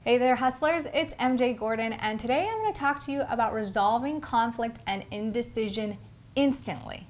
Hey there, hustlers, it's MJ Gordon, and today I'm going to talk to you about resolving conflict and indecision instantly.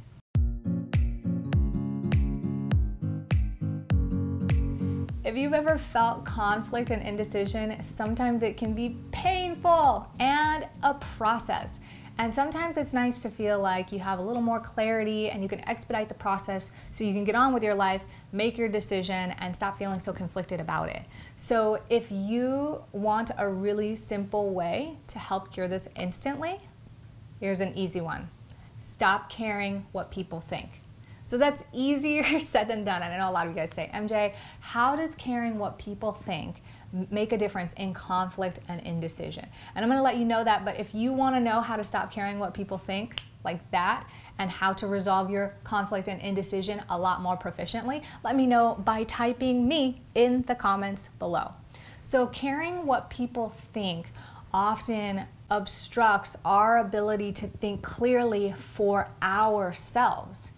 If you've ever felt conflict and indecision, sometimes it can be painful and a process. And sometimes it's nice to feel like you have a little more clarity and you can expedite the process so you can get on with your life, make your decision, and stop feeling so conflicted about it. So if you want a really simple way to help cure this instantly, here's an easy one. Stop caring what people think. So that's easier said than done. And I know a lot of you guys say, MJ, how does caring what people think make a difference in conflict and indecision? And I'm going to let you know that, but if you want to know how to stop caring what people think like that and how to resolve your conflict and indecision a lot more proficiently, let me know by typing me in the comments below. So caring what people think often obstructs our ability to think clearly for ourselves.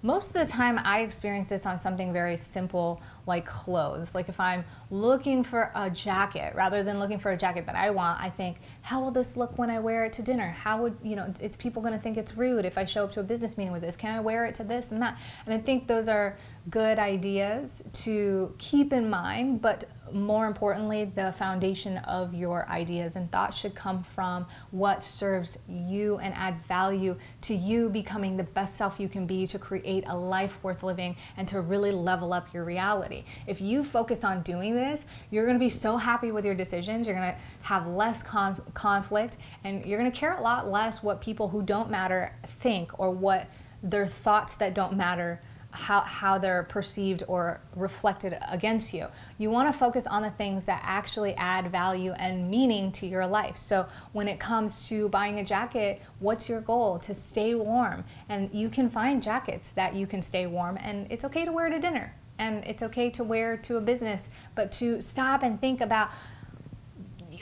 Most of the time I experience this on something very simple like clothes. Like if I'm looking for a jacket, rather than looking for a jacket that I want, I think, how will this look when I wear it to dinner? How would, it's people gonna think it's rude if I show up to a business meeting with this? Can I wear it to this and that? And I think those are good ideas to keep in mind, but more importantly, the foundation of your ideas and thoughts should come from what serves you and adds value to you becoming the best self you can be to create a life worth living and to really level up your reality. If you focus on doing this, you're going to be so happy with your decisions, you're going to have less conflict, and you're going to care a lot less what people who don't matter think or what their thoughts that don't matter, how they're perceived or reflected against you. You want to focus on the things that actually add value and meaning to your life. So when it comes to buying a jacket, what's your goal? To stay warm. And you can find jackets that you can stay warm, and it's okay to wear to dinner. And it's okay to wear to a business, but to stop and think about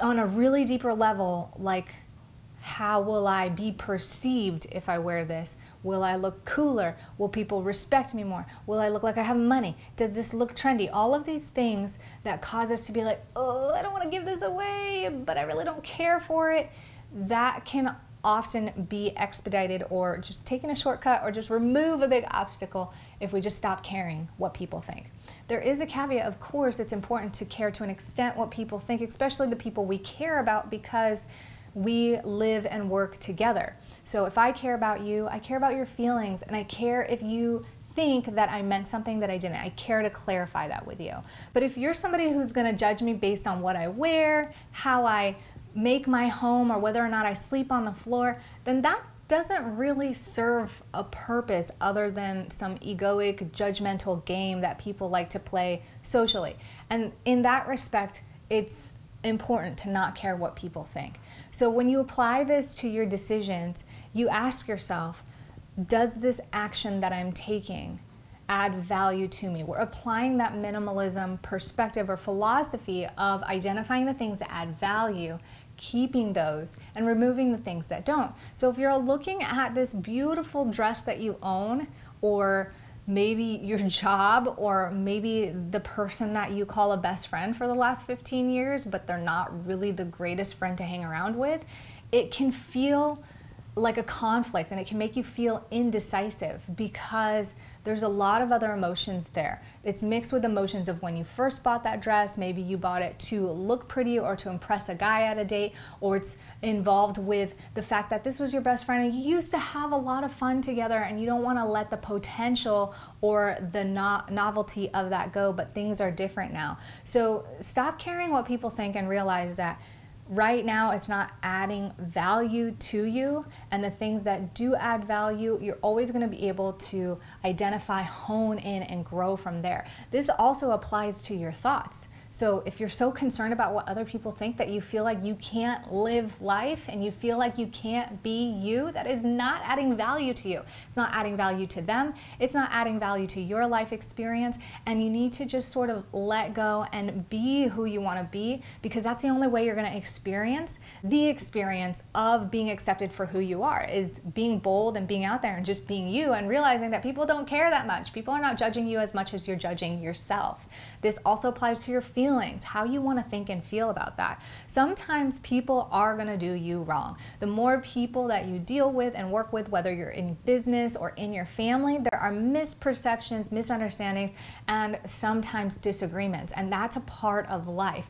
on a really deeper level, like, how will I be perceived if I wear this? Will I look cooler? Will people respect me more? Will I look like I have money? Does this look trendy? All of these things that cause us to be like, oh, I don't want to give this away, but I really don't care for it. That can often be expedited or just taking a shortcut or just remove a big obstacle if we just stop caring what people think. There is a caveat, of course. It's important to care to an extent what people think, especially the people we care about, because we live and work together. So if I care about you, I care about your feelings, and I care if you think that I meant something that I didn't. I care to clarify that with you. But if you're somebody who's going to judge me based on what I wear, how I make my home, or whether or not I sleep on the floor, then that doesn't really serve a purpose other than some egoic, judgmental game that people like to play socially. And in that respect, it's important to not care what people think. So when you apply this to your decisions, you ask yourself, does this action that I'm taking add value to me? We're applying that minimalism perspective or philosophy of identifying the things that add value, keeping those, and removing the things that don't. So if you're looking at this beautiful dress that you own, or maybe your job, or maybe the person that you call a best friend for the last 15 years, but they're not really the greatest friend to hang around with, it can feel like a conflict, and it can make you feel indecisive because there's a lot of other emotions there. It's mixed with emotions of when you first bought that dress, maybe you bought it to look pretty or to impress a guy at a date, or it's involved with the fact that this was your best friend and you used to have a lot of fun together and you don't want to let the potential or the novelty of that go, but things are different now. So stop caring what people think and realize that right now it's not adding value to you, and the things that do add value, you're always going to be able to identify, hone in, and grow from there. This also applies to your thoughts. So if you're so concerned about what other people think that you feel like you can't live life and you feel like you can't be you, that is not adding value to you. It's not adding value to them. It's not adding value to your life experience, and you need to just sort of let go and be who you want to be, because that's the only way you're going to experience the experience of being accepted for who you are, is being bold and being out there and just being you, and realizing that people don't care that much. People are not judging you as much as you're judging yourself. This also applies to your feelings. feelings, how you want to think and feel about that. Sometimes people are going to do you wrong. The more people that you deal with and work with, whether you're in business or in your family, there are misperceptions, misunderstandings, and sometimes disagreements, and that's a part of life.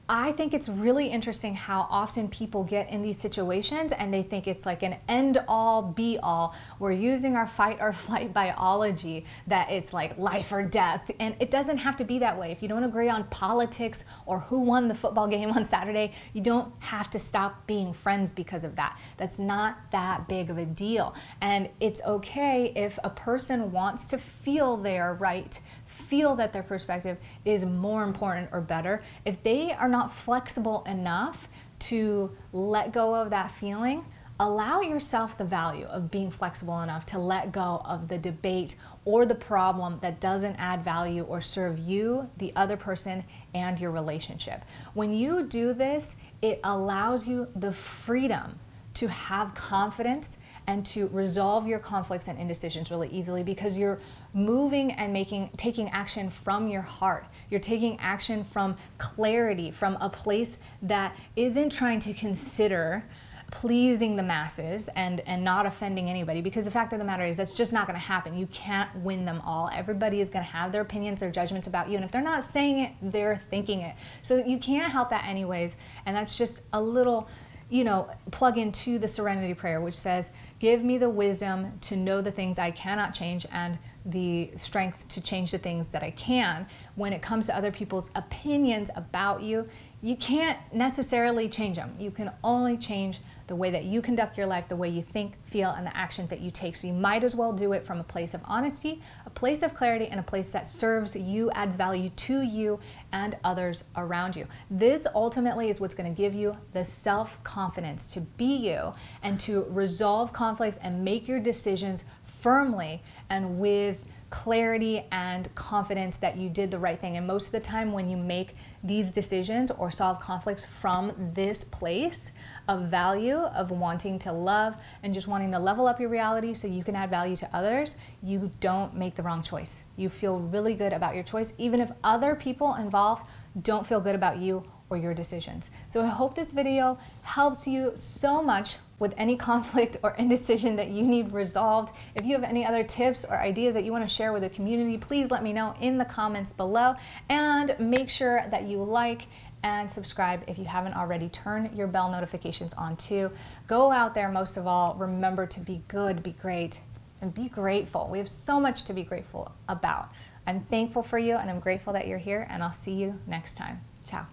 I think it's really interesting how often people get in these situations and they think it's like an end-all, be-all. We're using our fight or flight biology, that it's like life or death, and it doesn't have to be that way. If you don't agree on politics or who won the football game on Saturday, you don't have to stop being friends because of that. That's not that big of a deal. And it's okay if a person wants to feel they are right, feel that their perspective is more important or better. If they are not flexible enough to let go of that feeling, allow yourself the value of being flexible enough to let go of the debate or the problem that doesn't add value or serve you, the other person, and your relationship. When you do this, it allows you the freedom to have confidence and to resolve your conflicts and indecisions really easily, because you're moving and taking action from your heart. You're taking action from clarity, from a place that isn't trying to consider pleasing the masses and not offending anybody, because the fact of the matter is that's just not going to happen. You can't win them all. Everybody is going to have their opinions, their judgments about you, and if they're not saying it, they're thinking it. So you can't help that anyways, and that's just a little, plug into the serenity prayer, which says, give me the wisdom to know the things I cannot change and the strength to change the things that I can. When it comes to other people's opinions about you, you can't necessarily change them. You can only change the way that you conduct your life, the way you think, feel, and the actions that you take. So you might as well do it from a place of honesty, a place of clarity, and a place that serves you, adds value to you and others around you. This ultimately is what's going to give you the self-confidence to be you and to resolve conflicts and make your decisions firmly and with clarity and confidence that you did the right thing. And most of the time when you make these decisions or solve conflicts from this place of value, of wanting to love and just wanting to level up your reality so you can add value to others, you don't make the wrong choice. You feel really good about your choice, even if other people involved don't feel good about you or your decisions. So I hope this video helps you so much with any conflict or indecision that you need resolved. If you have any other tips or ideas that you want to share with the community, please let me know in the comments below, and make sure that you like and subscribe if you haven't already. Turn your bell notifications on too. Go out there, most of all, remember to be good, be great, and be grateful. We have so much to be grateful about. I'm thankful for you and I'm grateful that you're here, and I'll see you next time. Ciao.